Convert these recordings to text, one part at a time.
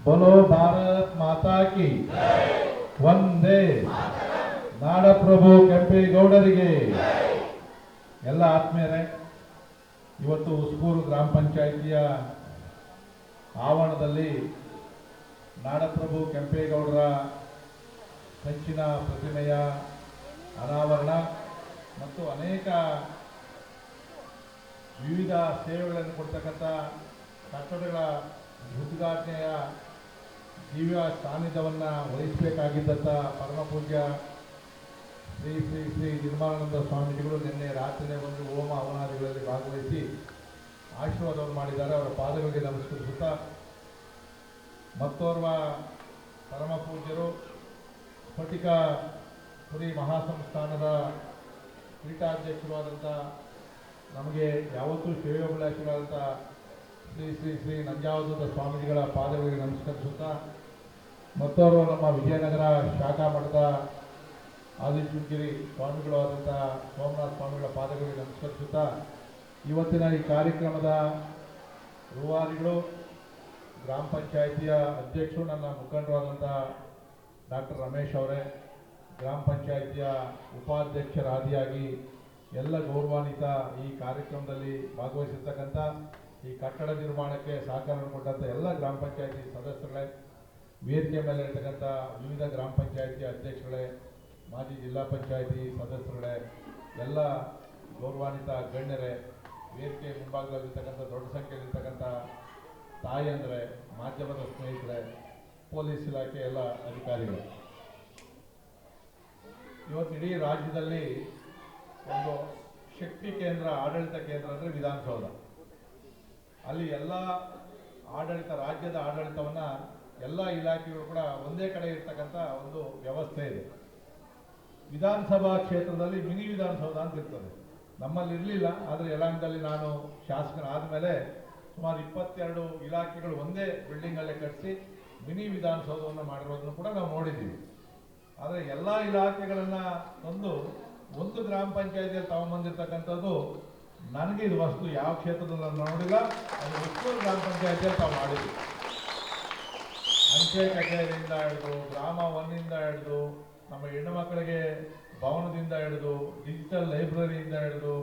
बोलो भारत माता की ವಂದೇ ನಾಡಪ್ರಭು ಕೆಂಪೇಗೌಡರಿಗೆ. ಎಲ್ಲ ಆತ್ಮೀಯರೇ, ಇವತ್ತು ಉಸ್ಕೂರು ಗ್ರಾಮ ಪಂಚಾಯಿತಿಯ ಆವರಣದಲ್ಲಿ ನಾಡಪ್ರಭು ಕೆಂಪೇಗೌಡರ ಕಂಚಿನ ಪ್ರತಿಮೆಯ ಅನಾವರಣ ಮತ್ತು ಅನೇಕ ವಿವಿಧ ಸೇವೆಗಳನ್ನು ಕೊಡ್ತಕ್ಕಂಥ ಕಟ್ಟಡಗಳ ಉದ್ಘಾಟನೆಯ ದಿವ್ಯ ಸಾನ್ನಿಧ್ಯವನ್ನು ವಹಿಸಬೇಕಾಗಿದ್ದಂಥ ಪರಮ ಪೂಜ್ಯ ಶ್ರೀ ಶ್ರೀ ಶ್ರೀ ನಿರ್ಮಲಾನಂದ ಸ್ವಾಮೀಜಿಗಳು ನಿನ್ನೆ ರಾತ್ರಿಯೇ ಒಂದು ಹೋಮ ಹವನಾದಿಗಳಲ್ಲಿ ಭಾಗವಹಿಸಿ ಆಶೀರ್ವಾದವನ್ನು ಮಾಡಿದ್ದಾರೆ. ಅವರ ಪಾದಗಳಿಗೆ ನಮಸ್ಕರಿಸುತ್ತಾ ಮತ್ತೋರ್ವ ಪರಮ ಪೂಜ್ಯರು ಸ್ಫಟಿಕ ಪುರಿ ಮಹಾಸಂಸ್ಥಾನದ ಪೀಠಾಧ್ಯಕ್ಷರಾದಂಥ ನಮಗೆ ಯಾವತ್ತೂ ಶ್ರೇಯೋಭಿಲಾಷಿಗಳಾದಂಥ ಶ್ರೀ ಶ್ರೀ ಶ್ರೀ ನಂಜಾವಧೂತ ಸ್ವಾಮೀಜಿಗಳ ಪಾದಗಳಿಗೆ ನಮಸ್ಕರಿಸುತ್ತಾ ಮತ್ತವರು ನಮ್ಮ ವಿಜಯನಗರ ಶಾಖಾ ಮಠದ ಆದಿಚುಂಚಗಿರಿ ಸ್ವಾಮಿಗಳು ಆದಂಥ ಸೋಮನಾಥ ಸ್ವಾಮಿಗಳ ಪಾದಗಳಿಗೆ ನಮಸ್ಕರಿಸುತ್ತಾ ಇವತ್ತಿನ ಈ ಕಾರ್ಯಕ್ರಮದ ರೂವಾರಿಗಳು, ಗ್ರಾಮ ಪಂಚಾಯಿತಿಯ ಅಧ್ಯಕ್ಷರು, ನನ್ನ ಮುಖಂಡರಾದಂಥ ಡಾಕ್ಟರ್ ರಮೇಶ್ ಅವರೇ, ಗ್ರಾಮ ಪಂಚಾಯಿತಿಯ ಉಪಾಧ್ಯಕ್ಷರಾದಿಯಾಗಿ ಎಲ್ಲ ಗೌರವಾನ್ವಿತ ಈ ಕಾರ್ಯಕ್ರಮದಲ್ಲಿ ಭಾಗವಹಿಸಿರ್ತಕ್ಕಂಥ ಈ ಕಟ್ಟಡ ನಿರ್ಮಾಣಕ್ಕೆ ಸಹಕಾರ ಕೊಟ್ಟಂಥ ಎಲ್ಲ ಗ್ರಾಮ ಪಂಚಾಯಿತಿ ಸದಸ್ಯರುಗಳೇ, ವೇದಿಕೆ ಮೇಲೆ ಇರ್ತಕ್ಕಂಥ ವಿವಿಧ ಗ್ರಾಮ ಪಂಚಾಯಿತಿ ಅಧ್ಯಕ್ಷರುಗಳೇ, ಮಾಜಿ ಜಿಲ್ಲಾ ಪಂಚಾಯಿತಿ ಸದಸ್ಯರುಗಳೇ, ಎಲ್ಲ ಗೌರವಾನ್ವಿತ ಗಣ್ಯರೇ, ವೇದಿಕೆ ಮುಂಭಾಗದಲ್ಲಿರ್ತಕ್ಕಂಥ ದೊಡ್ಡ ಸಂಖ್ಯೆಯಲ್ಲಿರ್ತಕ್ಕಂಥ ತಾಯಿಯಂದರೆ, ಮಾಧ್ಯಮದ ಸ್ನೇಹಿತರೆ, ಪೊಲೀಸ್ ಇಲಾಖೆ ಎಲ್ಲ ಅಧಿಕಾರಿಗಳು, ಇವತ್ತು ಇಡೀ ರಾಜ್ಯದಲ್ಲಿ ಒಂದು ಶಕ್ತಿ ಕೇಂದ್ರ, ಆಡಳಿತ ಕೇಂದ್ರ ಅಂದರೆ ವಿಧಾನಸೌಧ. ಅಲ್ಲಿ ಎಲ್ಲ ಆಡಳಿತ, ರಾಜ್ಯದ ಆಡಳಿತವನ್ನು ಎಲ್ಲ ಇಲಾಖೆಗಳು ಕೂಡ ಒಂದೇ ಕಡೆ ಇರ್ತಕ್ಕಂಥ ಒಂದು ವ್ಯವಸ್ಥೆ ಇದೆ. ವಿಧಾನಸಭಾ ಕ್ಷೇತ್ರದಲ್ಲಿ ಮಿನಿ ವಿಧಾನಸೌಧ ಅಂತ ಇರ್ತದೆ. ನಮ್ಮಲ್ಲಿ ಇರಲಿಲ್ಲ, ಆದರೆ ಯಲಹಂಕದಲ್ಲಿ ನಾನು ಶಾಸಕನಾದ ಮೇಲೆ ಸುಮಾರು 22 ಇಲಾಖೆಗಳು ಒಂದೇ ಬಿಲ್ಡಿಂಗಲ್ಲೇ ಕಟ್ಟಿಸಿ ಮಿನಿ ವಿಧಾನಸೌಧವನ್ನು ಮಾಡಿರೋದನ್ನು ಕೂಡ ನಾವು ನೋಡಿದ್ದೀವಿ. ಆದರೆ ಎಲ್ಲ ಇಲಾಖೆಗಳನ್ನು ತಂದು ಒಂದು ಗ್ರಾಮ ಪಂಚಾಯಿತಿಯಲ್ಲಿ ತಗೊಂಬಂದಿರ್ತಕ್ಕಂಥದ್ದು ನನಗೆ ಇದು ವಸ್ತು ಯಾವ ಕ್ಷೇತ್ರದಲ್ಲಿ ನಾನು ನೋಡಿಲ್ಲ. ಅದು ಉಸ್ಕೂರು ಗ್ರಾಮ ಪಂಚಾಯಿತಿಯಲ್ಲಿ ತಾವು ಮಾಡಿದ್ವಿ. ಅಂಚೆ ಕಚೇರಿಯಿಂದ ಹಿಡಿದು, ಗ್ರಾಮ ಒನ್ನಿಂದ ಹಿಡಿದು, ನಮ್ಮ ಹೆಣ್ಣು ಮಕ್ಕಳಿಗೆ ಭವನದಿಂದ ಹಿಡಿದು, ಡಿಜಿಟಲ್ ಲೈಬ್ರರಿಯಿಂದ ಹಿಡಿದು,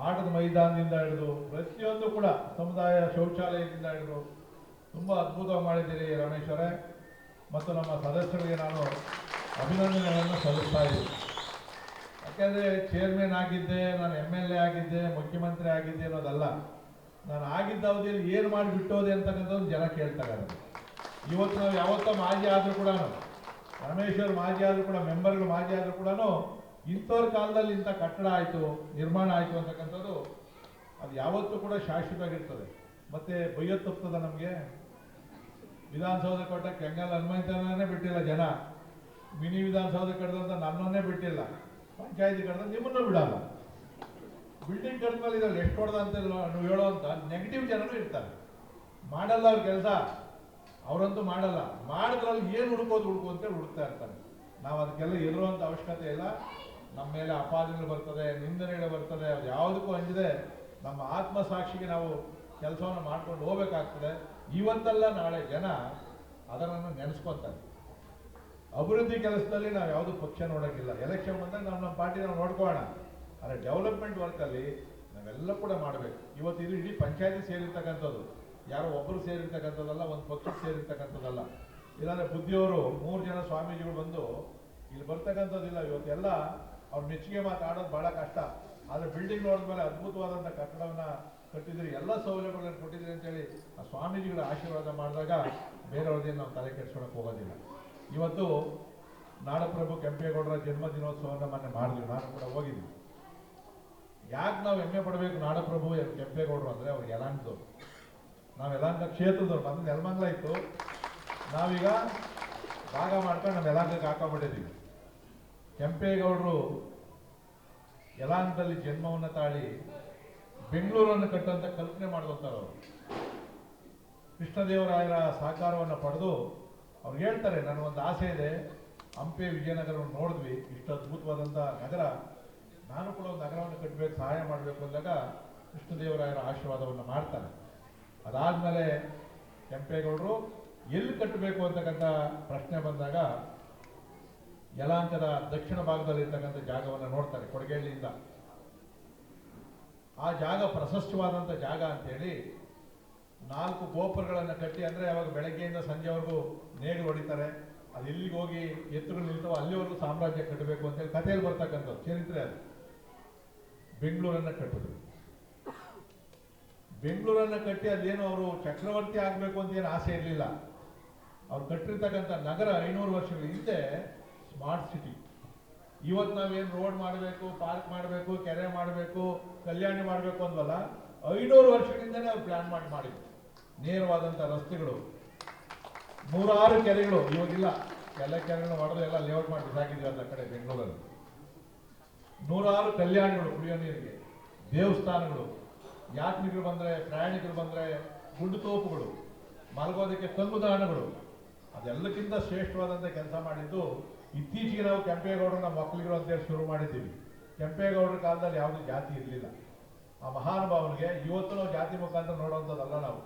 ಆಟದ ಮೈದಾನದಿಂದ ಹಿಡಿದು, ಪ್ರತಿಯೊಂದು ಕೂಡ ಸಮುದಾಯ ಶೌಚಾಲಯದಿಂದ ಹಿಡಿದು ತುಂಬ ಅದ್ಭುತವಾಗಿ ಮಾಡಿದ್ದೀರಿ ರಮೇಶ್ವರೇ. ಮತ್ತು ನಮ್ಮ ಸದಸ್ಯರಿಗೆ ನಾನು ಅಭಿನಂದನೆಗಳನ್ನು ಸಲ್ಲಿಸ್ತಾ ಇದ್ದೀನಿ. ಯಾಕೆಂದರೆ ಚೇರ್ಮನ್ ಆಗಿದ್ದೆ, ನಾನು MLA ಆಗಿದ್ದೆ, ಮುಖ್ಯಮಂತ್ರಿ ಆಗಿದ್ದೆ ಅನ್ನೋದಲ್ಲ, ನಾನು ಆಗಿದ್ದ ಅವಧಿಯಲ್ಲಿ ಏನು ಮಾಡಿಬಿಟ್ಟೋದೆ ಅಂತಕ್ಕಂಥದ್ದು ಜನ ಕೇಳ್ತಾರೆ. ಇವತ್ತು ನಾವು ಯಾವತ್ತೋ ಮಾಜಿ ಆದರೂ ಕೂಡ, ರಮೇಶ್ವರ್ ಮಾಜಿ ಆದರೂ ಕೂಡ, ಮೆಂಬರ್ಗಳು ಮಾಜಿ ಆದರೂ ಕೂಡ, ಇಂಥವ್ರ ಕಾಲದಲ್ಲಿ ಇಂಥ ಕಟ್ಟಡ ಆಯಿತು, ನಿರ್ಮಾಣ ಆಯಿತು ಅಂತಕ್ಕಂಥದ್ದು ಅದು ಯಾವತ್ತೂ ಕೂಡ ಶಾಶ್ವತವಾಗಿರ್ತದೆ. ಮತ್ತು ಬೈಯತ್ತು ತಪ್ತದ ನಮಗೆ. ವಿಧಾನಸೌಧ ಕೊಟ್ಟ ಕೆಂಗಲ್ ಹನುಮಂತನೇ ಬಿಟ್ಟಿಲ್ಲ ಜನ, ಮಿನಿ ವಿಧಾನಸೌಧ ಕಟ್ಟಿದಂತ ನನ್ನನ್ನೇ ಬಿಟ್ಟಿಲ್ಲ, ಪಂಚಾಯತಿ ಕಟ್ಟಿದ ನಿಮ್ಮನ್ನು ಬಿಡಲ್ಲ. ಬಿಲ್ಡಿಂಗ್ ಕಟ್ಟಿದ್ಮೇಲೆ ಇದ್ರಲ್ಲಿ ಎಷ್ಟು ಹೊಡೆದ ಅಂತ ನೀವು ಹೇಳೋವಂಥ ನೆಗೆಟಿವ್ ಜನನೂ ಇರ್ತಾರೆ. ಮಾಡಲ್ಲ ಅವ್ರ ಕೆಲಸ, ಅವರಂತೂ ಮಾಡಲ್ಲ. ಮಾಡಿದ್ರಲ್ಲಿ ಏನು ಹುಡುಕೋದು ಅಂತೇಳಿ ಹುಡುಕ್ತಾ ಇರ್ತಾರೆ. ನಾವು ಅದಕ್ಕೆಲ್ಲ ಎದುರುವಂಥ ಅವಶ್ಯಕತೆ ಇಲ್ಲ. ನಮ್ಮ ಮೇಲೆ ಅಪಾದನೆಗಳು ಬರ್ತದೆ, ನಿಂದನೆಗಳು ಬರ್ತದೆ, ಅದು ಯಾವುದಕ್ಕೂ ಅಂಜದೆ ನಮ್ಮ ಆತ್ಮಸಾಕ್ಷಿಗೆ ನಾವು ಕೆಲಸವನ್ನು ಮಾಡ್ಕೊಂಡು ಹೋಗ್ಬೇಕಾಗ್ತದೆ. ಇವತ್ತಲ್ಲ ನಾಳೆ ಜನ ಅದನ್ನು ನೆನೆಸ್ಕೊತಾರೆ. ಅಭಿವೃದ್ಧಿ ಕೆಲಸದಲ್ಲಿ ನಾವು ಯಾವುದು ಪಕ್ಷ ನೋಡೋಕ್ಕಿಲ್ಲ. ಎಲೆಕ್ಷನ್ ಬಂದಾಗ ನಮ್ಮ ಪಾರ್ಟಿ ನಾವು ನೋಡ್ಕೊಳ್ಳೋಣ, ಆದರೆ ಡೆವಲಪ್ಮೆಂಟ್ ವರ್ಕಲ್ಲಿ ನಾವೆಲ್ಲ ಕೂಡ ಮಾಡಬೇಕು. ಇವತ್ತು ಇದು ಇಡೀ ಪಂಚಾಯತಿ ಸೇರಿರ್ತಕ್ಕಂಥದ್ದು, ಯಾರೋ ಒಬ್ಬರು ಸೇರಿರ್ತಕ್ಕಂಥದ್ದಲ್ಲ, ಒಂದು ಪಕ್ಷಕ್ಕೆ ಸೇರಿರ್ತಕ್ಕಂಥದ್ದಲ್ಲ. ಇಲ್ಲಾಂದರೆ ಬುದ್ಧಿಯವರು 3 ಜನ ಸ್ವಾಮೀಜಿಗಳು ಬಂದು ಇಲ್ಲಿ ಬರ್ತಕ್ಕಂಥದ್ದಿಲ್ಲ. ಇವತ್ತೆಲ್ಲ ಅವ್ರ ಮೆಚ್ಚುಗೆ ಮಾತಾಡೋದು ಭಾಳ ಕಷ್ಟ. ಆದರೆ ಬಿಲ್ಡಿಂಗ್ ನೋಡಿದ್ಮೇಲೆ ಅದ್ಭುತವಾದಂಥ ಕಟ್ಟಡವನ್ನು ಕಟ್ಟಿದ್ರಿ, ಎಲ್ಲ ಸೌಲಭ್ಯಗಳನ್ನು ಕೊಟ್ಟಿದ್ರಿ ಅಂತೇಳಿ ಆ ಸ್ವಾಮೀಜಿಗಳ ಆಶೀರ್ವಾದ ಮಾಡಿದಾಗ ಬೇರೆಯವ್ರದ್ದೇನು ನಾವು ತಲೆ ಕೆಡಿಸ್ಕೊಳಕ್ಕೆ ಹೋಗೋದಿಲ್ಲ. ಇವತ್ತು ನಾಡಪ್ರಭು ಕೆಂಪೇಗೌಡರ ಜನ್ಮ ದಿನೋತ್ಸವವನ್ನು ಮೊನ್ನೆ ಮಾಡಿದ್ವಿ, ನಾನು ಕೂಡ ಹೋಗಿದ್ವಿ. ಯಾಕೆ ನಾವು ಹೆಮ್ಮೆ ಪಡಬೇಕು ನಾಡಪ್ರಭು ಕೆಂಪೇಗೌಡರು ಅಂದರೆ, ಅವ್ರಿಗೆ ಯಲಹಂಕದವ್ರು, ನಾವು ಯಲಹಂಕ ಕ್ಷೇತ್ರದವ್ರು. ಮೊದಲು ನೆಲಮಂಗಲ ಇತ್ತು, ನಾವೀಗ ಭಾಗ ಮಾಡ್ಕೊಂಡು ನಮ್ಮ ಯಲಹಂಕಕ್ಕೆ ಹಾಕೊಂಡ್ಬಿಟ್ಟಿದ್ದೀವಿ. ಕೆಂಪೇಗೌಡರು ಯಲಹಂಕದಲ್ಲಿ ಜನ್ಮವನ್ನು ತಾಳಿ ಬೆಂಗಳೂರನ್ನು ಕಟ್ಟುವಂಥ ಕಲ್ಪನೆ ಮಾಡಿದಂಥವ್ರು ಅವರು. ಕೃಷ್ಣದೇವರಾಯರ ಸಹಕಾರವನ್ನು ಪಡೆದು ಅವ್ರು ಹೇಳ್ತಾರೆ, ನನಗೊಂದು ಆಸೆ ಇದೆ, ಹಂಪೆ ವಿಜಯನಗರವನ್ನು ನೋಡಿದ್ವಿ, ಇಷ್ಟು ಅದ್ಭುತವಾದಂಥ ನಗರ, ನಾನು ಕೂಡ ಒಂದು ನಗರವನ್ನು ಕಟ್ಟಬೇಕು, ಸಹಾಯ ಮಾಡಬೇಕು ಅಂದಾಗ ಕೃಷ್ಣದೇವರಾಯರ ಆಶೀರ್ವಾದವನ್ನು ಮಾಡ್ತಾರೆ. ಅದಾದಮೇಲೆ ಕೆಂಪೇಗೌಡರು ಎಲ್ಲಿ ಕಟ್ಟಬೇಕು ಅಂತಕ್ಕಂಥ ಪ್ರಶ್ನೆ ಬಂದಾಗ ಯಲಾಂಕದ ದಕ್ಷಿಣ ಭಾಗದಲ್ಲಿ ಇರ್ತಕ್ಕಂಥ ಜಾಗವನ್ನು ನೋಡ್ತಾರೆ. ಕೊಡಗೇಳಿಯಿಂದ ಆ ಜಾಗ ಪ್ರಶಸ್ತವಾದಂಥ ಜಾಗ ಅಂತೇಳಿ 4 ಗೋಪುರಗಳನ್ನು ಕಟ್ಟಿ, ಅಂದರೆ ಅವಾಗ ಬೆಳಗ್ಗೆಯಿಂದ ಸಂಜೆವರೆಗೂ ನೇಣು ಹೊಡಿತಾರೆ. ಅದು ಎಲ್ಲಿಗೆ ಹೋಗಿ ಎತ್ತುಗಳು ನಿಲ್ತವೋ ಅಲ್ಲಿವರೆಗೂ ಸಾಮ್ರಾಜ್ಯ ಕಟ್ಟಬೇಕು ಅಂತೇಳಿ ಕಥೆಯಲ್ಲಿ ಬರ್ತಕ್ಕಂಥದ್ದು ಚರಿತ್ರೆ. ಅದು ಬೆಂಗಳೂರನ್ನು ಕಟ್ಟಿದ್ರು. ಬೆಂಗಳೂರನ್ನು ಕಟ್ಟಿ ಅದೇನು ಅವರು ಚಕ್ರವರ್ತಿ ಆಗಬೇಕು ಅಂತ ಏನು ಆಸೆ ಇರಲಿಲ್ಲ. ಅವ್ರು ಕಟ್ಟಿರ್ತಕ್ಕಂಥ ನಗರ 500 ವರ್ಷಗಳ ಹಿಂದೆ ಸ್ಮಾರ್ಟ್ ಸಿಟಿ. ಇವತ್ತು ನಾವೇನು ರೋಡ್ ಮಾಡಬೇಕು, ಪಾರ್ಕ್ ಮಾಡಬೇಕು, ಕೆರೆ ಮಾಡಬೇಕು, ಕಲ್ಯಾಣಿ ಮಾಡಬೇಕು ಅಂದ್ವಲ್ಲ, 500 ವರ್ಷಗಳಿಂದನೇ ಅವ್ರು ಪ್ಲಾನ್ ಮಾಡಿದ್ರು. ನೇರವಾದಂಥ ರಸ್ತೆಗಳು, 106 ಕೆರೆಗಳು, ಇವಾಗಿಲ್ಲ, ಎಲ್ಲ ಕೆರೆಗಳು ಮಾಡೋದು ಎಲ್ಲ ಲೇಔಟ್ ಮಾಡಿ ಬಿಸಾಕಿದ್ವಿ ಅಂತ ಕಡೆ ಬೆಂಗಳೂರಲ್ಲಿ. 106 ಕಲ್ಯಾಣಿಗಳು, ಕುಡಿಯೋ ನೀರಿಗೆ, ದೇವಸ್ಥಾನಗಳು, ಯಾತ್ರಿಕರು ಬಂದರೆ, ಪ್ರಯಾಣಿಕರು ಬಂದರೆ ಗುಂಡು ತೋಪುಗಳು, ಮಲಗೋದಕ್ಕೆ ತಂಗುದಾಣಗಳು, ಅದೆಲ್ಲಕ್ಕಿಂತ ಶ್ರೇಷ್ಠವಾದಂಥ ಕೆಲಸ ಮಾಡಿದ್ದು ಇತ್ತೀಚೆಗೆ ನಾವು ಕೆಂಪೇಗೌಡರು ನಮ್ಮ ಮಕ್ಕಳಿಗರು ಅಂತೇಳಿ ಶುರು ಮಾಡಿದ್ದೀವಿ. ಕೆಂಪೇಗೌಡರ ಕಾಲದಲ್ಲಿ ಯಾವುದೇ ಜಾತಿ ಇರಲಿಲ್ಲ. ಆ ಮಹಾನುಭಾವನಿಗೆ ಇವತ್ತು ನಾವು ಜಾತಿ ಮುಖಾಂತರ ನೋಡುವಂಥದ್ದಲ್ಲ. ನಾವು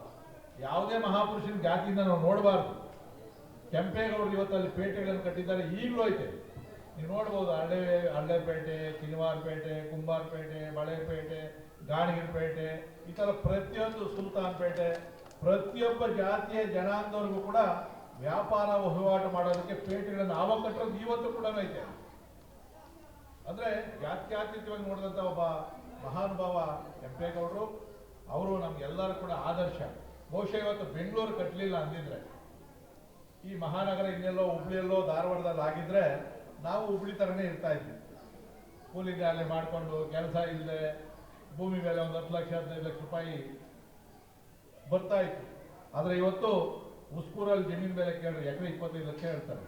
ಯಾವುದೇ ಮಹಾಪುರುಷನ ಜಾತಿಯಿಂದ ನಾವು ನೋಡಬಾರ್ದು. ಕೆಂಪೇಗೌಡರು ಇವತ್ತು ಅಲ್ಲಿ ಪೇಟೆಗಳನ್ನು ಕಟ್ಟಿದ್ದಾರೆ, ಈಗಲೂ ಐತೆ. ನೀವು ನೋಡ್ಬೋದು, ಹಳ್ಳೆಪೇಟೆ, ಕಿನಿವಾರಪೇಟೆ, ಕುಂಬಾರಪೇಟೆ, ಬಳೆಪೇಟೆ, ಗಾಣಿಗರಪೇಟೆ, ಈ ಥರ ಪ್ರತಿಯೊಂದು ಸುಲ್ತಾನ್ಪೇಟೆ, ಪ್ರತಿಯೊಬ್ಬ ಜಾತಿಯ ಜನಾಂಗದವ್ರಿಗೂ ಕೂಡ ವ್ಯಾಪಾರ ವಹಿವಾಟು ಮಾಡೋದಕ್ಕೆ ಪೇಟೆಗಳನ್ನು ಆವಾಗ ಕಟ್ಟೋದು ಇವತ್ತು ಕೂಡ ಐತೆ. ಅಂದರೆ ಜಾತ್ಯತೀತವಾಗಿ ನೋಡಿದಂಥ ಒಬ್ಬ ಮಹಾನುಭಾವ ಕೆಂಪೇಗೌಡರು. ಅವರು ನಮ್ಗೆಲ್ಲರೂ ಕೂಡ ಆದರ್ಶ. ಬಹುಶಃ ಇವತ್ತು ಬೆಂಗಳೂರು ಕಟ್ಟಲಿಲ್ಲ ಅಂದಿದ್ರೆ, ಈ ಮಹಾನಗರ ಇನ್ನೆಲ್ಲೋ ಹುಬ್ಳಿಯಲ್ಲೋ ಧಾರವಾಡದಲ್ಲಿ ಆಗಿದ್ರೆ ನಾವು ಹುಬ್ಳಿ ಥರನೇ ಇರ್ತಾ ಇದ್ವಿ. ಕೂಲಿ ಗಾಲಿ ಮಾಡಿಕೊಂಡು ಕೆಲಸ ಇಲ್ಲದೆ ಭೂಮಿ ಮೇಲೆ ಒಂದು 10 ಲಕ್ಷ 15 ಲಕ್ಷ ರೂಪಾಯಿ ಬರ್ತಾ ಇತ್ತು. ಆದರೆ ಇವತ್ತು ಉಸ್ಕೂರಲ್ಲಿ ಜಮೀನು ಬೆಲೆ ಕೇಳಿದ್ರೆ ಎಕರೆ 25 ಲಕ್ಷ ಹೇಳ್ತಾರೆ.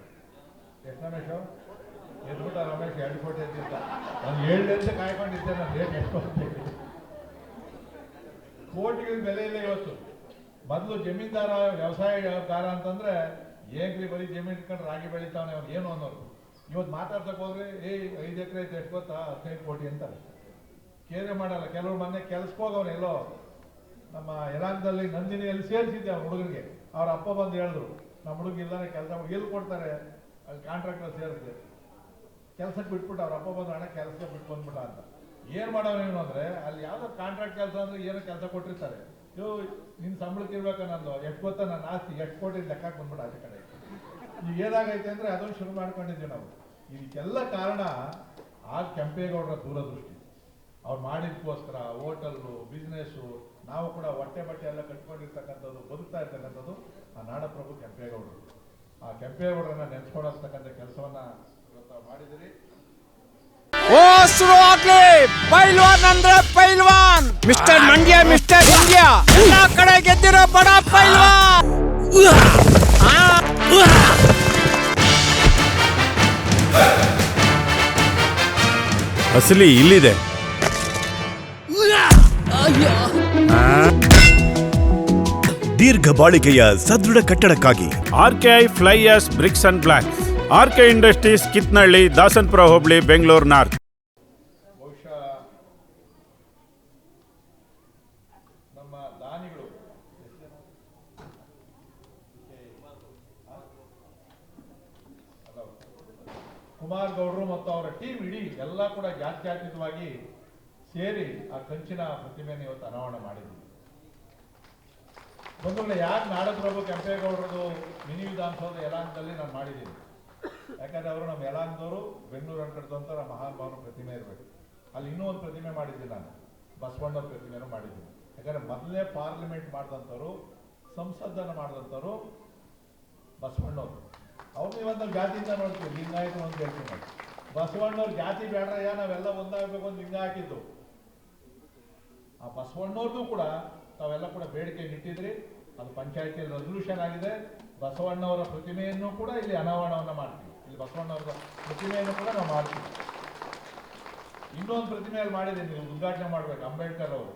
ಎಷ್ಟು ರಮೇಶ್ ಎದ್ಬಿಟ್ಟ ರಮೇಶ್ 2 ಕೋಟಿ ಅಂತ ನಾನು 7 ಲಕ್ಷ ಕಾಯ್ಕೊಂಡಿದ್ದೆ. ನಾನು ರೇಟ್ ಎಷ್ಟು ಅಂತ ಕೋಟಿಗಳ ಬೆಲೆ ಇಲ್ಲ ಇವತ್ತು. ಮೊದಲು ಜಮೀನ್ದಾರ ವ್ಯವಸಾಯಗಾರ ಅಂತಂದ್ರೆ ಏನ್ರಿ ಬರೀ ಜಮೀನು ಇಟ್ಕೊಂಡು ರಾಗಿ ಬೆಳಿತಾವನೆ ಅವ್ರು ಏನು ಅನ್ನೋರು. ಇವತ್ತು ಮಾತಾಡ್ಸಕ್ ಹೋದ್ರೆ 5 ಎಕರೆ ಐತೆ ಎಷ್ಟು ಗೊತ್ತಾ, 15 ಕೋಟಿ ಅಂತಾರೆ. ಕೇರೆ ಮಾಡಲ್ಲ. ಕೆಲವ್ರು ಮೊನ್ನೆ ಕೆಲ್ಸಕ್ಕೆ ಹೋಗವ್ರು ಎಲ್ಲೋ ನಮ್ಮ ಯಲಾಂಕದಲ್ಲಿ ನಂದಿನಿಯಲ್ಲಿ ಸೇರಿಸಿದ್ದೆ ಅವ್ರ ಹುಡುಗರಿಗೆ. ಅವ್ರ ಅಪ್ಪ ಬಂದು ಹೇಳಿದ್ರು, ನಮ್ಮ ಹುಡುಗ ಇಲ್ಲಾನೆ ಕೆಲಸ ಎಲ್ಲಿ ಕೊಡ್ತಾರೆ, ಅಲ್ಲಿ ಕಾಂಟ್ರಾಕ್ಟರ್ ಸೇರಿಸಿದೆ. ಕೆಲಸಕ್ಕೆ ಬಿಟ್ಬಿಟ್ಟು ಅವ್ರ ಅಪ್ಪ ಬಂದು ಹಣ ಕೆಲಸಕ್ಕೆ ಬಿಟ್ಟು ಬಂದ್ಬಿಟ್ಟ ಅಂತ. ಏನು ಮಾಡೋರು ಏನು ಅಂದರೆ, ಅಲ್ಲಿ ಯಾವುದೋ ಕಾಂಟ್ರಾಕ್ಟ್ ಕೆಲಸ ಅಂದರೆ ಏನೋ ಕೆಲಸ ಕೊಟ್ಟಿರ್ತಾರೆ. ನಿನ್ನ ಸಂಬಳಕ್ಕೆ ಇರ್ಬೇಕು ನಂದು ಎಷ್ಟು ಗೊತ್ತಾ, ನನ್ನ ಆಸ್ತಿ ಎಷ್ಟು ಕೋಟಿ ಲೆಕ್ಕಕ್ಕೆ ಬಂದ್ಬಿಟ್ಟು ಆಚೆ ಕಡೆ. ಈಗ ಏನಾಗೈತೆ ಅಂದರೆ ಅದನ್ನು ಶುರು ಮಾಡ್ಕೊಂಡಿದ್ದೀವಿ ನಾವು. ಇದಕ್ಕೆಲ್ಲ ಕಾರಣ ಆ ಕೆಂಪೇಗೌಡರ ದೂರದೃಷ್ಟಿ. ಅವ್ರು ಮಾಡಿದಕ್ಕೋಸ್ಕರ ಹೋಟೆಲ್ಲು, ಬಿಸ್ನೆಸ್ಸು, ನಾವು ಕೂಡ ಹೊಟ್ಟೆ ಬಟ್ಟೆ ಎಲ್ಲ ಕಟ್ಕೊಂಡಿರ್ತಕ್ಕಂಥದ್ದು, ಬದುಕ್ತಾ ಇರ್ತಕ್ಕಂಥದ್ದು ಆ ನಾಡಪ್ರಭು ಕೆಂಪೇಗೌಡರು. ಆ ಕೆಂಪೇಗೌಡರನ್ನ ನೆನೆಸ್ಕೊಳತಕ್ಕಂಥ ಕೆಲಸವನ್ನ ಇವತ್ತು ಮಾಡಿದಿರಿ. ಓ ಶುರು ಆಗ್ಲಿ. ಪೈಲ್ವಾನ್ ಅಂದ್ರೆ ಪೈಲ್ವಾನ್, ಮಿಸ್ಟರ್ ಮಂಡ್ಯ, ಮಿಸ್ಟರ್ ಇಂಡಿಯಾ, ಎಲ್ಲ ಕಡೆ ಗೆದ್ದಿರೋ ಬಡ ಪೈಲ್ವಾನ್. ಅಸಲಿ ಇಲ್ಲಿದೆ. ದೀರ್ಘ ಬಾಳಿಕೆಯ ಸದೃಢ ಕಟ್ಟಡಕ್ಕಾಗಿ RKI Flyers Bricks and Blacks, RK Industries, Kithnalli, Dasanapura ಹೋಬಳಿ, ಬೆಂಗಳೂರು ನಾರ್ತ್. ಬಹುಶಃ ನಮ್ಮ ದಾನಿಗಳು ಕುಮಾರ್ ಗೌಡರು ಮತ್ತು ಅವರ ಟೀಮ್ ಇಡೀ ಎಲ್ಲ ಕೂಡ ಜಾತ್ಯತೀತವಾಗಿ ಸೇರಿ ಆ ಕಂಚಿನ ಪ್ರತಿಮೆಯನ್ನು ಇವತ್ತು ಅನಾವರಣ ಮಾಡಿದ್ವಿ. ಬಂಧುಗಳೇ, ಯಾಕೆ ನಾಡಪ್ರಭು ಕೆಂಪೇಗೌಡರದು ಮಿನಿ ವಿಧಾನಸೌಧ ಯಲಾಂಕದಲ್ಲಿ ನಾನು ಮಾಡಿದ್ದೀನಿ? ಯಾಕಂದ್ರೆ ಅವರು ನಮ್ಮ ಯಲಾಂಕದವರು, ಬೆಂಗಳೂರು ಕಟ್ಟಿದಂಥ ಮಹಾನುಭಾವನ ಪ್ರತಿಮೆ ಇರಬೇಕು. ಅಲ್ಲಿ ಇನ್ನೂ ಒಂದು ಪ್ರತಿಮೆ ಮಾಡಿದ್ದೀನಿ ನಾನು, ಬಸವಣ್ಣವ್ರ ಪ್ರತಿಮೆನೂ ಮಾಡಿದ್ದೀನಿ. ಯಾಕಂದ್ರೆ ಮೊದಲನೇ ಪಾರ್ಲಿಮೆಂಟ್ ಮಾಡಿದಂಥವ್ರು, ಸಂಸದನ್ನು ಮಾಡಿದಂಥವ್ರು ಬಸವಣ್ಣವ್ರು. ಅವ್ರನ್ನ ಇವತ್ತು ನಾವು ಜಾತಿಯಿಂದ ನೋಡ್ತೀವಿ, ಲಿಂಗಾಯತರು ಅಂತ ಹೇಳ್ತೀವಿ. ಬಸವಣ್ಣವ್ರ ಜಾತಿ ಬೇಡ್ರಯ್ಯ, ನಾವೆಲ್ಲ ಒಂದಾಗಬೇಕು ಅಂತ ಲಿಂಗ ಹಾಕಿದ್ದು. ಆ ಬಸವಣ್ಣವ್ರದ್ದು ಕೂಡ ತಾವೆಲ್ಲ ಕೂಡ ಬೇಡಿಕೆ ಇಟ್ಟಿದ್ರಿ. ಅದು ಪಂಚಾಯತಿಯಲ್ಲಿ ರೆಸಲ್ಯೂಷನ್ ಆಗಿದೆ. ಬಸವಣ್ಣವರ ಪ್ರತಿಮೆಯನ್ನು ಕೂಡ ಇಲ್ಲಿ ಅನಾವರಣವನ್ನು ಮಾಡ್ತೀವಿ. ಇಲ್ಲಿ ಬಸವಣ್ಣವರ ಪ್ರತಿಮೆಯನ್ನು ಕೂಡ ನಾವು ಮಾಡ್ತೀವಿ. ಇನ್ನೊಂದು ಪ್ರತಿಮೆಯಲ್ಲಿ ಮಾಡಿದ್ದೀನಿ, ನೀವು ಉದ್ಘಾಟನೆ ಮಾಡಬೇಕು. ಅಂಬೇಡ್ಕರ್ ಅವರು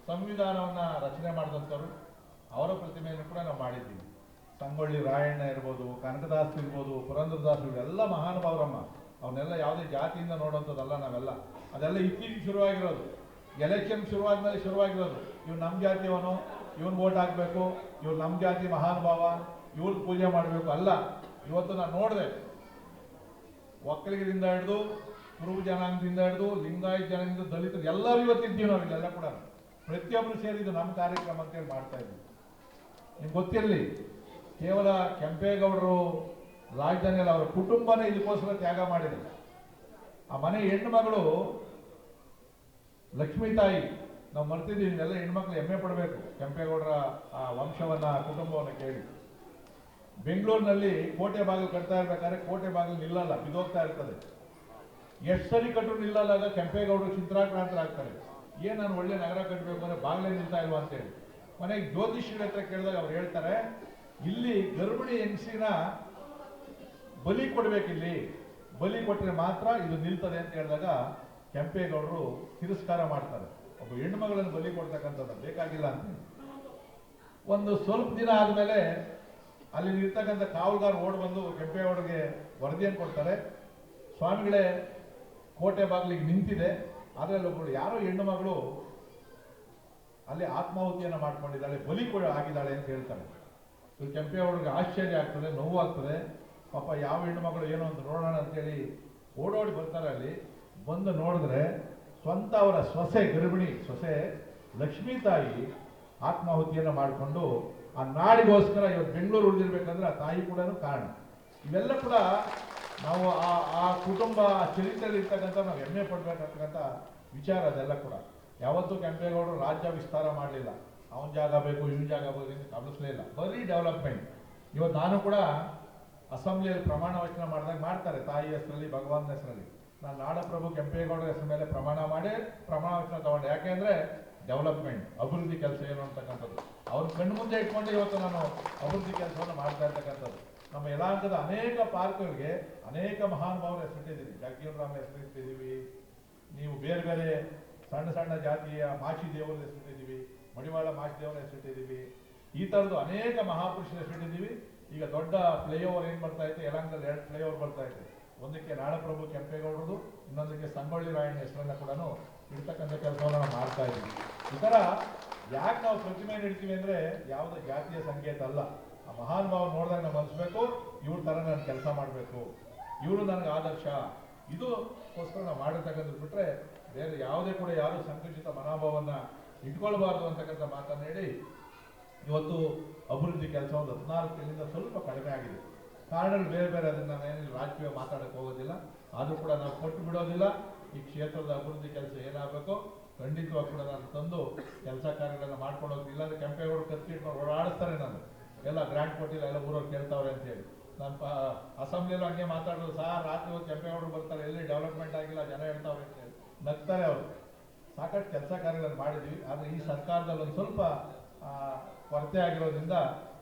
ಸಂವಿಧಾನವನ್ನು ರಚನೆ ಮಾಡಿದಂಥವ್ರು, ಅವರ ಪ್ರತಿಮೆಯನ್ನು ಕೂಡ ನಾವು ಮಾಡಿದ್ದೀವಿ. ಸಂಗೊಳ್ಳಿ ರಾಯಣ್ಣ ಇರ್ಬೋದು, ಕನಕದಾಸ್ ಇರ್ಬೋದು, ಪುರಂದರದಾಸ್ ಇರ್ಬೋದು, ಎಲ್ಲ ಮಹಾನುಭಾವರಮ್ಮ. ಅವನ್ನೆಲ್ಲ ಯಾವುದೇ ಜಾತಿಯಿಂದ ನೋಡುವಂಥದ್ದಲ್ಲ ನಾವೆಲ್ಲ. ಅದೆಲ್ಲ ಇತ್ತೀಚೆಗೆ ಶುರುವಾಗಿರೋದು, ಎಲೆಕ್ಷನ್ ಶುರುವಾದ್ಮೇಲೆ ಶುರುವಾಗಿರೋದು. ಇವ್ನು ನಮ್ಮ ಜಾತಿಯವನು, ಇವನು ವೋಟ್ ಹಾಕಬೇಕು, ಇವ್ರು ನಮ್ಮ ಜಾತಿ ಮಹಾನುಭಾವ, ಇವ್ರಿಗೆ ಪೂಜೆ ಮಾಡಬೇಕು ಅಲ್ಲ. ಇವತ್ತು ನಾನು ನೋಡಿದೆ, ಒಕ್ಕಲಿಗರಿಂದ ಹಿಡಿದು ಕುರುಬ ಜನಾಂಗದಿಂದ ಹಿಡಿದು ಲಿಂಗಾಯತ ಜನಾಂಗದಿಂದ ದಲಿತರು ಎಲ್ಲರೂ ಇವತ್ತಿದ್ದೀವಿ ನಾವು ಇಲ್ಲೆಲ್ಲ ಕೂಡ. ಪ್ರತಿಯೊಬ್ಬರು ಸೇರಿದ್ದು ನಮ್ಮ ಕಾರ್ಯಕ್ರಮ ಅಂತೇಳಿ ಮಾಡ್ತಾ ಇದ್ವಿ. ನಿಮ್ಗೆ ಗೊತ್ತಿರಲಿ, ಕೇವಲ ಕೆಂಪೇಗೌಡರು ರಾಜಧಾನಿಯಲ್ಲಿ ಅವರ ಕುಟುಂಬನೇ ಇದಕ್ಕೋಸ್ಕರ ತ್ಯಾಗ ಮಾಡಿದೆ. ಆ ಮನೆ ಹೆಣ್ಣು ಮಗಳು ಲಕ್ಷ್ಮೀ ತಾಯಿ, ನಾವು ಮರ್ತಿದ್ದೀವಿ. ಎಲ್ಲ ಹೆಣ್ಮಕ್ಳು ಹೆಮ್ಮೆ ಪಡಬೇಕು ಕೆಂಪೇಗೌಡರ ಆ ವಂಶವನ್ನ ಕುಟುಂಬವನ್ನು ಕೇಳಿ. ಬೆಂಗಳೂರಿನಲ್ಲಿ ಕೋಟೆ ಬಾಗಿಲು ಕಟ್ತಾ ಇರ್ಬೇಕಾದ್ರೆ ಕೋಟೆ ಬಾಗಿಲು ನಿಲ್ಲಲ್ಲ, ಬಿದೋಗ್ತಾ ಇರ್ತದೆ. ಎಷ್ಟು ಸರಿ ಕಟ್ಟರು ನಿಲ್ಲಲ್ಲ. ಕೆಂಪೇಗೌಡರು ಚಿಂತಾಕ್ರಾಂತರಾಗ್ತಾರೆ. ಏನ್ ನಾನು ಒಳ್ಳೆ ನಗರ ಕಟ್ಟಬೇಕು ಅಂದ್ರೆ ಬಾಗಿಲೇ ನಿಲ್ತಾ ಇಲ್ವಾ ಅಂತೇಳಿ ಮನೆಗೆ ಜ್ಯೋತಿಷ್ಯರ ಹತ್ರ ಕೇಳಿದಾಗ ಅವ್ರು ಹೇಳ್ತಾರೆ, ಇಲ್ಲಿ ಗರ್ಭಿಣಿ ಹೆಂಗಸಿನ ಬಲಿ ಕೊಡ್ಬೇಕಿಲ್ಲಿ, ಬಲಿ ಕೊಟ್ಟರೆ ಮಾತ್ರ ಇದು ನಿಲ್ತದೆ ಅಂತ ಹೇಳಿದಾಗ ಕೆಂಪೇಗೌಡರು ತಿರಸ್ಕಾರ ಮಾಡ್ತಾರೆ. ಒಬ್ಬ ಹೆಣ್ಣು ಮಗಳನ್ನು ಬಲಿ ಕೊಡ್ತಕ್ಕಂಥದ್ದು ಬೇಕಾಗಿಲ್ಲ ಅಂತ. ಒಂದು ಸ್ವಲ್ಪ ದಿನ ಆದ್ಮೇಲೆ ಅಲ್ಲಿ ಇರ್ತಕ್ಕಂಥ ಕಾವಲುಗಾರ ಓಡ್ ಬಂದು ಕೆಂಪೇಗೌಡರಿಗೆ ವರದಿಯನ್ನು ಕೊಡ್ತಾರೆ. ಸ್ವಾಮಿಗಳೇ, ಕೋಟೆ ಬಾಗಿಲಿಗೆ ನಿಂತಿದೆ, ಅದರಲ್ಲಿ ಒಬ್ಬರು ಯಾರೋ ಹೆಣ್ಣು ಮಗಳು ಅಲ್ಲಿ ಆತ್ಮಾಹುತಿಯನ್ನು ಮಾಡ್ಕೊಂಡಿದ್ದಾಳೆ, ಬಲಿ ಕೂಡ ಆಗಿದ್ದಾಳೆ ಅಂತ ಹೇಳ್ತಾರೆ. ಕೆಂಪೇಗೌಡರಿಗೆ ಆಶ್ಚರ್ಯ ಆಗ್ತದೆ, ನೋವು ಆಗ್ತದೆ. ಪಾಪ ಯಾವ ಹೆಣ್ಣು ಮಗಳು ಏನೋ ಒಂದು ನೋಡೋಣ ಅಂತೇಳಿ ಓಡೋಡಿ ಬರ್ತಾರೆ. ಅಲ್ಲಿ ಬಂದು ನೋಡಿದ್ರೆ ಸ್ವಂತ ಅವರ ಸೊಸೆ, ಗರ್ಭಿಣಿ ಸೊಸೆ ಲಕ್ಷ್ಮೀ ತಾಯಿ ಆತ್ಮಾಹುತಿಯನ್ನು ಮಾಡಿಕೊಂಡು ಆ ನಾಡಿಗೋಸ್ಕರ ಇವತ್ತು ಬೆಂಗಳೂರು ಉಳಿದಿರ್ಬೇಕಂದ್ರೆ ಆ ತಾಯಿ ಕೂಡ ಕಾರಣ. ಇವೆಲ್ಲ ಕೂಡ ನಾವು ಆ ಕುಟುಂಬ ಚರಿತ್ರೆಯಲ್ಲಿ ಇರ್ತಕ್ಕಂಥ ನಾವು ಹೆಮ್ಮೆ ಪಡ್ಬೇಕಾಗ್ತಕ್ಕಂಥ ವಿಚಾರ. ಅದೆಲ್ಲ ಕೂಡ ಯಾವತ್ತೂ ಕೆಂಪೇಗೌಡರು ರಾಜ್ಯ ವಿಸ್ತಾರ ಮಾಡಲಿಲ್ಲ. ಅವನ ಜಾಗ ಬೇಕು, ಇವನ ಜಾಗ ಬೇಕು ಅಂತ ಕಳಿಸ್ಲೇ ಇಲ್ಲ, ಬರೀ ಡೆವಲಪ್ಮೆಂಟ್. ಇವತ್ತು ನಾನು ಕೂಡ ಅಸೆಂಬ್ಲಿಯಲ್ಲಿ ಪ್ರಮಾಣ ವಚನ ಮಾಡಿದಾಗ ಮಾಡ್ತಾರೆ, ತಾಯಿ ಹೆಸರಲ್ಲಿ, ಭಗವಂತನ ಹೆಸರಲ್ಲಿ. ನಾನು ನಾಡಪ್ರಭು ಕೆಂಪೇಗೌಡರ ಹೆಸರು ಮೇಲೆ ಪ್ರಮಾಣ ಮಾಡಿ ಪ್ರಮಾಣ ವಚನ ತಗೊಂಡೆ. ಯಾಕೆಂದ್ರೆ ಡೆವಲಪ್ಮೆಂಟ್, ಅಭಿವೃದ್ಧಿ ಕೆಲಸ ಏನು ಅಂತಕ್ಕಂಥದ್ದು ಅವ್ರ ಕಣ್ಣು ಮುಂದೆ ಇಟ್ಕೊಂಡು ಇವತ್ತು ನಾನು ಅಭಿವೃದ್ಧಿ ಕೆಲಸವನ್ನು ಮಾಡ್ತಾ ಇರ್ತಕ್ಕಂಥದ್ದು. ನಮ್ಮ ಯಲಹಂಕದ ಅನೇಕ ಪಾರ್ಕ್ಗಳಿಗೆ ಅನೇಕ ಮಹಾನುಭಾವರು ಹೆಸರಿಟ್ಟಿದ್ದೀವಿ. ಜಗ್ಗೀವರಾಮ ಹೆಸರಿಟ್ಟಿದ್ದೀವಿ, ನೀವು ಬೇರೆ ಬೇರೆ ಸಣ್ಣ ಸಣ್ಣ ಜಾತಿಯ ಮಾಚಿ ದೇವರ ಹೆಸರಿಟ್ಟಿದ್ದೀವಿ, ಮಡಿವಾಳ ಮಾಚಿ ದೇವರ ಹೆಸರಿಟ್ಟಿದ್ದೀವಿ. ಈ ಥರದ್ದು ಅನೇಕ ಮಹಾಪುರುಷರ ಹೆಸರಿಟ್ಟಿದ್ದೀವಿ. ಈಗ ದೊಡ್ಡ ಫ್ಲೈಓವರ್ ಏನು ಬರ್ತಾ ಇದೆ, ಯಲಹಂಕದಲ್ಲಿ 2 ಫ್ಲೈಓವರ್ ಬರ್ತಾ ಇದೆ. ಒಂದಕ್ಕೆ ನಾಡಪ್ರಭು ಕೆಂಪೇಗೌಡರದು, ಇನ್ನೊಂದಕ್ಕೆ ಸಂಗೊಳ್ಳಿ ರಾಯಣ್ಣ ಹೆಸರನ್ನ ಕೂಡ ಇರ್ತಕ್ಕಂಥ ಕೆಲಸವನ್ನು ನಾವು ಮಾಡ್ತಾ ಇದ್ದೀವಿ. ಈ ಥರ ಯಾಕೆ ನಾವು ಪ್ರತಿಮೆ ಇಡ್ತೀವಿ ಅಂದರೆ ಯಾವುದೋ ಜಾತಿಯ ಸಂಕೇತ ಅಲ್ಲ. ಆ ಮಹಾನುಭಾವ ನೋಡಿದಾಗ ನಾವು ಅನಿಸ್ಬೇಕು, ಇವ್ರ ಥರ ನಾನು ಕೆಲಸ ಮಾಡಬೇಕು, ಇವರು ನನಗೆ ಆದರ್ಶ, ಇದಕ್ಕೋಸ್ಕರ ನಾವು ಮಾಡಿರ್ತಕ್ಕಂಥದ್ದು ಬಿಟ್ಟರೆ ಬೇರೆ ಯಾವುದೇ ಕೂಡ ಯಾರು ಸಂಕುಚಿತ ಮನೋಭಾವವನ್ನು ಇಟ್ಕೊಳ್ಬಾರ್ದು ಅಂತಕ್ಕಂಥ ಮಾತನ್ನು ಹೇಳಿ ಇವತ್ತು ಅಭಿವೃದ್ಧಿ ಕೆಲಸ ಒಂದು 14 ತಿಂಗಳಿಂದ ಸ್ವಲ್ಪ ಕಡಿಮೆ ಆಗಿದೆ. ಕಾರಣಗಳು ಬೇರೆ ಬೇರೆ, ಅದನ್ನು ನಾನೇನು ರಾಜಕೀಯ ಮಾತಾಡೋಕ್ಕೆ ಹೋಗೋದಿಲ್ಲ. ಆದರೂ ಕೂಡ ನಾವು ಕೊಟ್ಟು ಬಿಡೋದಿಲ್ಲ. ಈ ಕ್ಷೇತ್ರದ ಅಭಿವೃದ್ಧಿ ಕೆಲಸ ಏನಾಗಬೇಕು ಖಂಡಿತವಾಗಿ ಕೂಡ ನಾನು ತಂದು ಕೆಲಸ ಕಾರ್ಯಗಳನ್ನು ಮಾಡ್ಕೊಂಡು ಹೋಗ್ತೀನಿ. ಇಲ್ಲಾಂದ್ರೆ ಕೆಂಪೇಗೌಡರು ಕತ್ತಿಟ್ಕೊಂಡು ಓಡಾಡಿಸ್ತಾರೆ. ನಾನು ಎಲ್ಲ ಗ್ರಾಂಟ್ ಕೊಟ್ಟಿಲ್ಲ, ಎಲ್ಲ ಊರವ್ರು ಕೇಳ್ತಾವ್ರೆ ಅಂತೇಳಿ ನಾನು ಅಸೆಂಬ್ಲಿಯಲ್ಲಿ ಹಂಗೆ ಮಾತಾಡೋದು. ರಾತ್ರಿ ಹೋಗಿ ಕೆಂಪೇಗೌಡರು ಬರ್ತಾರೆ, ಎಲ್ಲಿ ಡೆವಲಪ್ಮೆಂಟ್ ಆಗಿಲ್ಲ, ಜನ ಹೇಳ್ತಾವ್ರೆ ಅಂತೇಳಿ ನಗ್ತಾರೆ ಅವರು. ಸಾಕಷ್ಟು ಕೆಲಸ ಕಾರ್ಯಗಳನ್ನು ಮಾಡಿದ್ವಿ. ಆದರೆ ಈ ಸರ್ಕಾರದಲ್ಲಿ ಒಂದು ಸ್ವಲ್ಪ ಕೊರತೆ ಆಗಿರೋದ್ರಿಂದ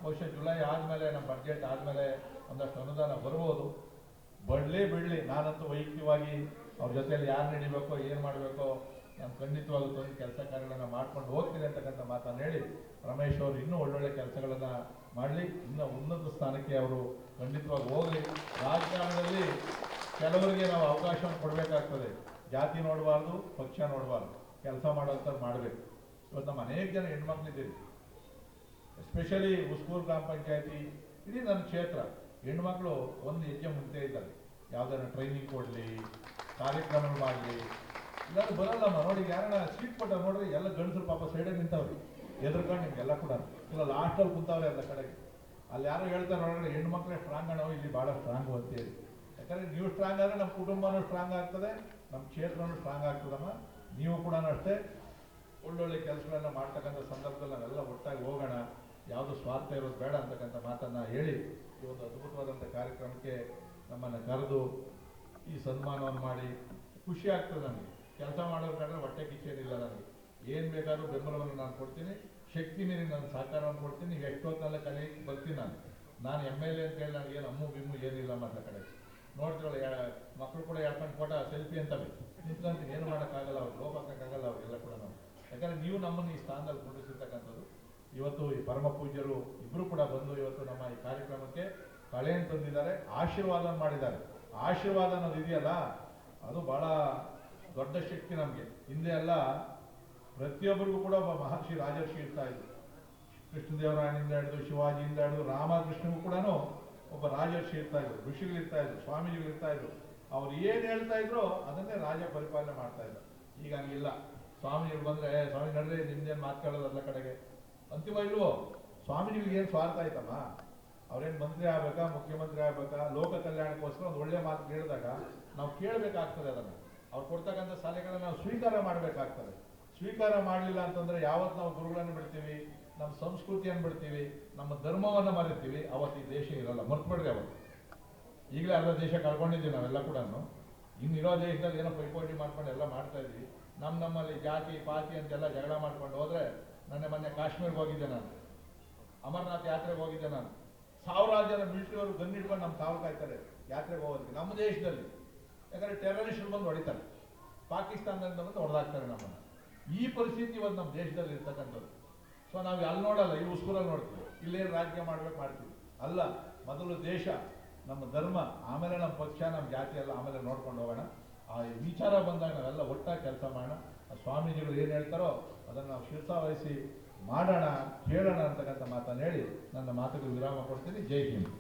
ಬಹುಶಃ ಜುಲೈ ಆದಮೇಲೆ, ನಮ್ಮ ಬಡ್ಜೆಟ್ ಆದಮೇಲೆ ಒಂದಷ್ಟು ಅನುದಾನ ಬರ್ಬೋದು. ಬಿಡಲಿ ನಾನಂತೂ ವೈಯಕ್ತಿಕವಾಗಿ ಅವ್ರ ಜೊತೆಯಲ್ಲಿ ಯಾರು ನಡಿಬೇಕೋ, ಏನು ಮಾಡಬೇಕೋ ನಾನು ಖಂಡಿತವಾಗೂ ತಂದು ಕೆಲಸ ಕಾರ್ಯಗಳನ್ನು ಮಾಡ್ಕೊಂಡು ಹೋಗ್ತೀನಿ ಅಂತಕ್ಕಂಥ ಮಾತನ್ನು ಹೇಳಿ, ರಮೇಶ್ ಅವರು ಇನ್ನೂ ಒಳ್ಳೊಳ್ಳೆ ಕೆಲಸಗಳನ್ನು ಮಾಡಲಿ, ಇನ್ನೂ ಉನ್ನತ ಸ್ಥಾನಕ್ಕೆ ಅವರು ಖಂಡಿತವಾಗಿ ಹೋಗಲಿ. ರಾಜಕಾರಣದಲ್ಲಿ ಕೆಲವರಿಗೆ ನಾವು ಅವಕಾಶವನ್ನು ಕೊಡಬೇಕಾಗ್ತದೆ. ಜಾತಿ ನೋಡಬಾರ್ದು, ಪಕ್ಷ ನೋಡಬಾರ್ದು, ಕೆಲಸ ಮಾಡೋಂಥದ್ದು ಮಾಡಬೇಕು. ಇವತ್ತು ನಮ್ಮ ಅನೇಕ ಜನ ಹೆಣ್ಮಕ್ಳಿದ್ದೀರಿ, ಎಸ್ಪೆಷಲಿ ಉಸ್ಕೂರು ಗ್ರಾಮ ಪಂಚಾಯತಿ, ಇಡೀ ನನ್ನ ಕ್ಷೇತ್ರ ಹೆಣ್ಮಕ್ಳು ಒಂದು ಹೆಜ್ಜೆ ಮುಂದೆ ಇದ್ದಾರೆ. ಯಾವುದಾದ್ರು ಟ್ರೈನಿಂಗ್ ಕೊಡಲಿ, ಕಾರ್ಯಕ್ರಮ ಮಾಡಲಿ, ಇಲ್ಲಾಂದ್ರೆ ಬರಲ್ಲಮ್ಮ. ನೋಡಿ, ಯಾರನ್ನ ಸೀಟ್ ಕೊಟ್ಟ ನೋಡ್ರಿ, ಎಲ್ಲ ಗಂಡಸರು ಪಾಪ ಸೈಡಲ್ಲಿ ನಿಂತವ್ರಿ, ಎದುರ್ಕೊಂಡು ನಿಮ್ಗೆಲ್ಲ ಕೂಡ ಇಲ್ಲ ಲಾಸ್ಟಲ್ಲಿ ಕುಂತವ್ರೆ ಎಲ್ಲ ಕಡೆಗೆ. ಅಲ್ಲಿ ಯಾರು ಹೇಳ್ತಾರೆ ನೋಡ್ರಿ, ಹೆಣ್ಮಕ್ಳೇ ಸ್ಟ್ರಾಂಗ್ ನಾವು ಇಲ್ಲಿ ಭಾಳ ಸ್ಟ್ರಾಂಗು ಅಂತೇಳಿ. ಯಾಕಂದರೆ ನೀವು ಸ್ಟ್ರಾಂಗ್ ಆದರೆ ನಮ್ಮ ಕುಟುಂಬನೂ ಸ್ಟ್ರಾಂಗ್ ಆಗ್ತದೆ, ನಮ್ಮ ಕ್ಷೇತ್ರನೂ ಸ್ಟ್ರಾಂಗ್ ಆಗ್ತದಮ್ಮ. ನೀವು ಕೂಡ ಅಷ್ಟೇ ಒಳ್ಳೊಳ್ಳೆ ಕೆಲಸಗಳನ್ನ ಮಾಡ್ತಕ್ಕಂಥ ಸಂದರ್ಭದಲ್ಲಿ ನಾವೆಲ್ಲ ಒಟ್ಟಾಗಿ ಹೋಗೋಣ, ಯಾವುದು ಸ್ವಾರ್ಥ ಇರೋದು ಬೇಡ ಅಂತಕ್ಕಂಥ ಮಾತನ್ನು ಹೇಳಿ ಈ ಒಂದು ಅದ್ಭುತವಾದಂಥ ಕಾರ್ಯಕ್ರಮಕ್ಕೆ ನಮ್ಮನ್ನು ಕರೆದು ಈ ಸನ್ಮಾನವನ್ನು ಮಾಡಿ ಖುಷಿ ಆಗ್ತದೆ ನನಗೆ. ಕೆಲಸ ಮಾಡೋರ್ಕಾದ್ರೆ ಹೊಟ್ಟೆ ಕಿಚ್ಚೇನಿಲ್ಲ ನನಗೆ. ಏನು ಬೇಕಾದ್ರೂ ಬೆಂಬಲವನ್ನು ನಾನು ಕೊಡ್ತೀನಿ, ಶಕ್ತಿ ಮೀರಿ ನಾನು ಸಹಕಾರವನ್ನು ಕೊಡ್ತೀನಿ. ನೀವು ಎಷ್ಟೊತ್ತಲ್ಲ ಕಲಿಯಕ್ಕೆ ಬರ್ತೀನಿ. ನಾನು MLA ಅಂತೇಳಿ ನನಗೇನು ಅಮ್ಮು ಬಿಮ್ಮು ಏನಿಲ್ಲ ಮತ್ತ ಕಡೆ ನೋಡ್ತಿರಲ್ಲ, ಮಕ್ಕಳು ಕೂಡ ಹೇಳ್ಕೊಂಡು ಫೋಟೋ ಸೆಲ್ಫಿ ಅಂತವೆ ನಿಂತ್ಕೊಂತೀನಿ. ಏನು ಮಾಡೋಕ್ಕಾಗಲ್ಲ, ಅವ್ರು ಲೋಪ ಹಾಕೋಕ್ಕಾಗಲ್ಲ ಅವ್ರಿಗೆಲ್ಲ ಕೂಡ ನಾವು. ಯಾಕಂದರೆ ನೀವು ನಮ್ಮನ್ನು ಈ ಸ್ಥಾನದಲ್ಲಿ ಕುಂಡಿಸಿರ್ತಕ್ಕಂಥದ್ದು. ಇವತ್ತು ಈ ಪರಮ ಪೂಜ್ಯರು ಇಬ್ಬರು ಕೂಡ ಬಂದು ಇವತ್ತು ನಮ್ಮ ಈ ಕಾರ್ಯಕ್ರಮಕ್ಕೆ ಕಳೆಯನ್ನು ತಂದಿದ್ದಾರೆ, ಆಶೀರ್ವಾದ ಮಾಡಿದ್ದಾರೆ. ಆಶೀರ್ವಾದ ಅನ್ನೋದು ಇದೆಯಲ್ಲ, ಅದು ಭಾಳ ದೊಡ್ಡ ಶಕ್ತಿ ನಮಗೆ. ಹಿಂದೆ ಎಲ್ಲ ಪ್ರತಿಯೊಬ್ಬರಿಗೂ ಕೂಡ ಒಬ್ಬ ಮಹರ್ಷಿ ರಾಜರ್ಷಿ ಇರ್ತಾ ಇದ್ರು. ಕೃಷ್ಣದೇವರಾಯನಿಂದ ಹಿಡಿದು ಶಿವಾಜಿಯಿಂದ ಹಿಡಿದು ರಾಮಕೃಷ್ಣಗೂ ಕೂಡ ಒಬ್ಬ ರಾಜರ್ಷಿ ಇರ್ತಾ ಇದ್ರು, ಋಷಿಗಳಿರ್ತಾ ಇದ್ರು, ಸ್ವಾಮೀಜಿಗಳಿರ್ತಾ ಇದ್ರು. ಅವ್ರು ಏನು ಹೇಳ್ತಾ ಇದ್ರು ಅದನ್ನೇ ರಾಜ ಪರಿಪಾಲನೆ ಮಾಡ್ತಾ ಇದ್ರು. ಈಗ ಹಂಗಿಲ್ಲ. ಸ್ವಾಮಿಗಳು ಬಂದ್ರೆ ಸ್ವಾಮಿ ನಡ್ರಿ ನಿಮ್ದೇನು ಮಾತಾಡೋದಲ್ಲ ಕಡೆಗೆ ಅಂತಿಮ ಇಲ್ವೋ? ಸ್ವಾಮಿಗಳಿಗೆ ಏನು ಸ್ವಾರ್ಥ ಆಯ್ತಮ್ಮ? ಅವ್ರೇನು ಮಂತ್ರಿ ಆಗ್ಬೇಕಾ, ಮುಖ್ಯಮಂತ್ರಿ ಆಗ್ಬೇಕಾ, ಲೋಕ ಕಲ್ಯಾಣಕ್ಕೋಸ್ಕರ ಒಂದು ಒಳ್ಳೆ ಮಾತು ಕೇಳಿದಾಗ ನಾವು ಕೇಳಬೇಕಾಗ್ತದೆ. ಅದನ್ನು ಅವ್ರು ಕೊಡ್ತಕ್ಕಂಥ ಸಲಹೆಗಳನ್ನ ನಾವು ಸ್ವೀಕಾರ ಮಾಡಬೇಕಾಗ್ತದೆ. ಸ್ವೀಕಾರ ಮಾಡಲಿಲ್ಲ ಅಂತಂದ್ರೆ ಯಾವತ್ತು ನಾವು ಗುರುಗಳನ್ನು ಬಿಡ್ತೀವಿ, ನಮ್ಮ ಸಂಸ್ಕೃತಿಯನ್ನು ಬಿಡ್ತೀವಿ, ನಮ್ಮ ಧರ್ಮವನ್ನು ಮರಿತೀವಿ, ಅವತ್ತು ಈ ದೇಶ ಇರಲ್ಲ. ಮರ್ತ್ಬಿಡ್ರಿ ಅವತ್ತು. ಈಗಲೇ ಅರ್ಧ ದೇಶ ಕಳ್ಕೊಂಡಿದ್ದೀವಿ ನಾವೆಲ್ಲ ಕೂಡ. ಇನ್ನು ಇರೋ ದೇಶದಲ್ಲಿ ಏನೋ ಪೈಪೋಟಿ ಮಾಡ್ಕೊಂಡು ಎಲ್ಲ ಮಾಡ್ತಾ ಇದ್ವಿ. ನಮ್ಮಲ್ಲಿ ಜಾತಿ ಪಾತಿ ಅಂತೆಲ್ಲ ಜಗಳ ಮಾಡ್ಕೊಂಡು ಹೋದ್ರೆ, ಮೊನ್ನೆ ಕಾಶ್ಮೀರ್ಗೆ ಹೋಗಿದ್ದೆ ನಾನು, ಅಮರನಾಥ್ ಯಾತ್ರೆಗೆ ಹೋಗಿದ್ದೆ ನಾನು. ಸಾವಿರಾರು ಜನ ಮಿಲಿಟರಿಯವರು ಗನ್ ಇಟ್ಕೊಂಡು ನಮ್ಮ ಕಾವಲು ಕಾಯ್ತಾರೆ ಯಾತ್ರೆಗೆ ಹೋಗೋದಕ್ಕೆ ನಮ್ಮ ದೇಶದಲ್ಲಿ. ಯಾಕಂದ್ರೆ ಟೆರರಿಸ್ಟ್ರು ಬಂದು ಹೊಡಿತಾರೆ, ಪಾಕಿಸ್ತಾನದಿಂದ ಬಂದು ಹೊಡೆದಾಕ್ತಾರೆ ನಮ್ಮನ್ನು. ಈ ಪರಿಸ್ಥಿತಿ ಇವತ್ತು ನಮ್ಮ ದೇಶದಲ್ಲಿ ಇರ್ತಕ್ಕಂಥದ್ದು. ಸೊ ನಾವು ಅಲ್ಲಿ ನೋಡಲ್ಲ, ಈ ಉಸ್ಕೂರಲ್ಲಿ ನೋಡ್ತೀವಿ. ಇಲ್ಲೇನು ರಾಜಕೀಯ ಮಾಡ್ತೀವಿ ಅಲ್ಲ. ಮೊದಲು ದೇಶ, ನಮ್ಮ ಧರ್ಮ, ಆಮೇಲೆ ನಮ್ಮ ಪಕ್ಷ, ನಮ್ಮ ಜಾತಿ ಎಲ್ಲ ಆಮೇಲೆ ನೋಡ್ಕೊಂಡು ಹೋಗೋಣ. ಆ ವಿಚಾರ ಬಂದಾಗ ನಾವೆಲ್ಲ ಒಟ್ಟಾಗಿ ಕೆಲಸ ಮಾಡೋಣ. ಆ ಸ್ವಾಮೀಜಿಗಳು ಏನು ಹೇಳ್ತಾರೋ ಅದನ್ನು ನಾವು ಶಿರಸಾವಹಿಸಿ ಮಾಡೋಣ, ಕೇಳೋಣ ಅಂತಕ್ಕಂಥ ಮಾತನ್ನು ಹೇಳಿ ನನ್ನ ಮಾತುಗಳು ವಿರಾಮ ಕೊಡ್ತೀನಿ. ಜೈ ಹಿಂದ್.